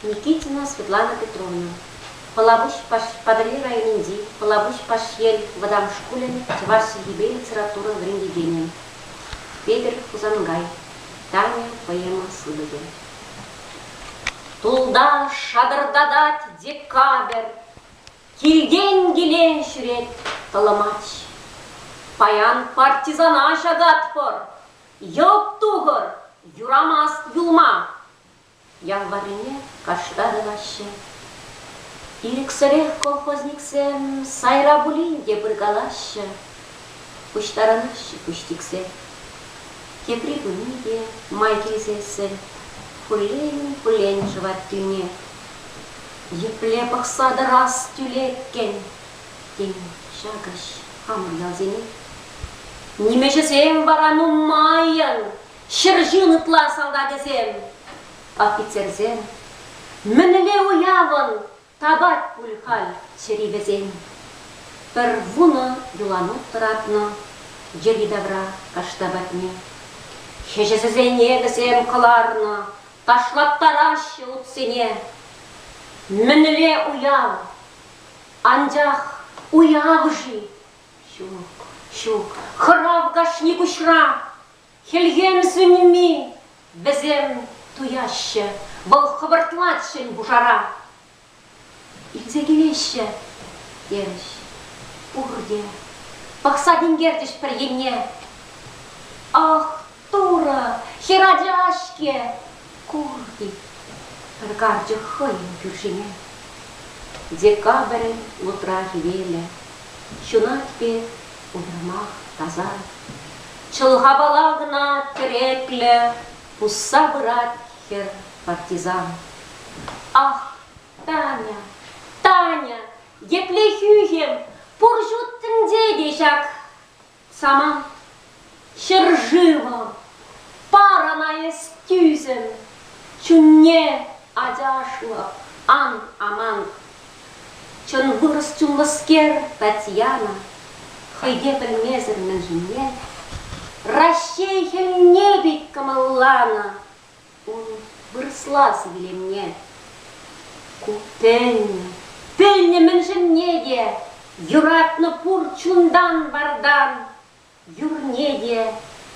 Никитина Светлана Петровна. Полабуш Падали районинди, полабуш пашьель вадам шкулен, чеваши гибе литература в Рингигене. Петр Хузангай. Таня поэма Слыбыге. Тулда шадырдадат декабрь, килген шүрет таламач. Паян партизана шагатпор, йоп тугыр, юрамас юлма. Ялварине каштадываще. Ириксерех колхозниксем сайра булинге быргалаще. Пуштаранаще пуштиксе. Кепри буниге майкилсесе. Пулень жевать тюне. Епле пахсада раз тюлеккен. Тень шагаш хамыр ялзене. Немешесем варану майын. Шыржын ытла солдатесем. Офицерзен. Мініле уявын. Табат пульхаль черивезен. Первуна юланут таратна. Жери добра каштабатне. Хежесезен егесем кыларна. Ташлап тараще утсене. Мініле уяв. Анжақ уяв жи. Шук. Хырав гашни кушра. Хелген сүнми. Безем туяще. Бұл хыбыртлатшын бужара. Илзегелеще. Деріш. Урде. Бақса денгердіш бір ене. Ах, тура. Херадяшке. Курди. Аркарджы хойын пюршине. Декабрь утра хивеле. Шунатпе удрамах таза. Чылға балагна терекле. Пусса брат хер партизан. Ах, Таня, епле хюхем, пуржуттың дедешак. Сама, шыржыва, парана естюзем, чунне адяшла, аман. Чон вырос чунласкер Татьяна, хайде пельмезер на жене, расщейхен небить камаллана, он выросла свели мне. Пенне меншін неде, юратны пур чундан бардан, юрнеде,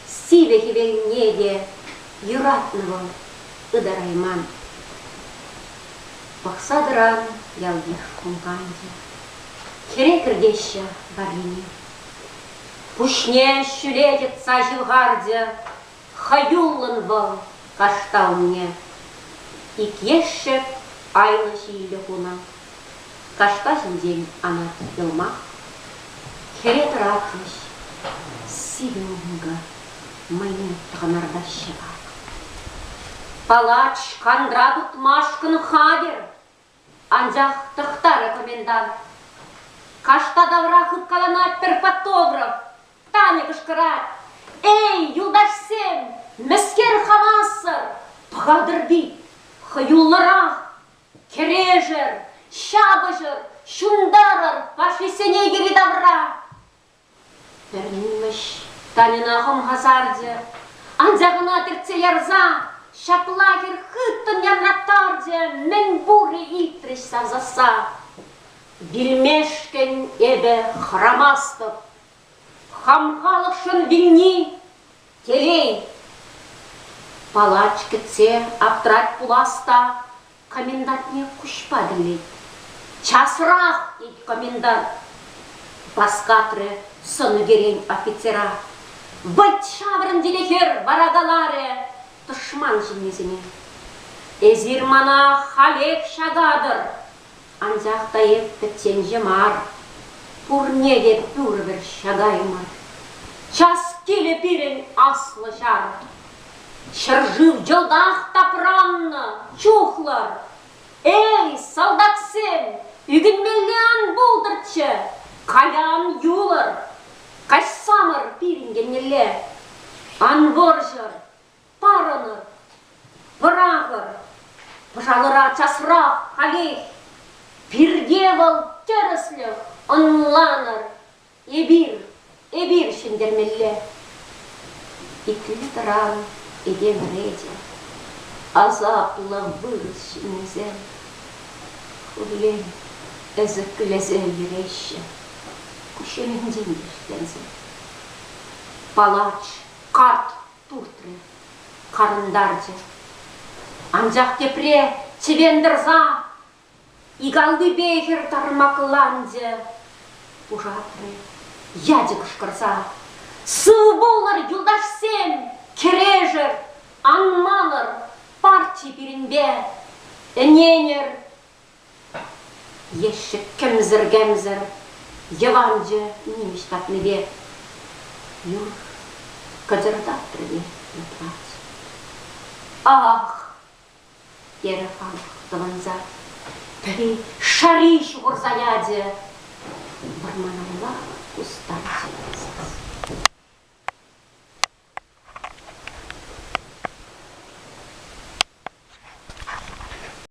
сивехевел неде, юратного ыдарайман. Бақсадыран ялдих кунганде, херекірдеші барине. Пушне шүлететса жылгарде, хаюлын был каштал мне. Икешек айлы жийлі хуна. Кашташын день ана елма. Херет ратыш. Сивелунга. Майны тағанардащы бар. Палач кандрадут машкын хадер. Анжақ тұқтары комендант. Кашта давра хыткаланат пер фотограф. Таня кышкырат. Эй, юлдашсем, мескер хамасыр. Пағадыр бит. Хаюлларах. Кережер, шабыжыр, шундарыр, пашесене гери давра. Берніміш, Танинахым хазарде, анзағына тірце ярза, шаплагер хыттын янраттарде, мен бури итреш савзаса. Билмешкен эбе храмастып, хамхалықшын вильни, телей. Палач кетсе, аптрать пуласта, комендантне кушпа дилет. Часрах, ит комендант. Баскатры соны керен офицера. Быт шаврын делехер барагаларе. Тышман жинезіне. Эзирмана халек шагадыр. Анзақта еппеттен жемар. Пурнеде пюрвер шагаймар. Час келе пирен аслы жар. Шыржыв жолдақ тапранны, чухлар. Эй, солдатсен, үгінмелен болдыртшы, каян юлар. Кайсамыр пирингенеле, анворжыр, парыныр, пырағыр. Пыжалыра часырақ, халех, пиргевал теріслі, онланыр. Эбир шендермеле. Иклі тұран, Эден реде, азаплы вырыс незем, Хулен, эзек лезе ереща, Кушелен деньги Палач, карт, туртры, карындарде. Анжақ тепре, чевендірза, Игалды бейхер тармақланде. Ужатры, ядек шкарса, Сыл болар юлдаш сен, кережер, Анмалар, партий перенбе, Эненер. Ешік кемзір-гемзір, Еванже немештатны бе. Юр, кадырдатры бе, Ютрать. Ах, Ерефан тыванза, Пери шари шуғыр заяде, Барманамла кустан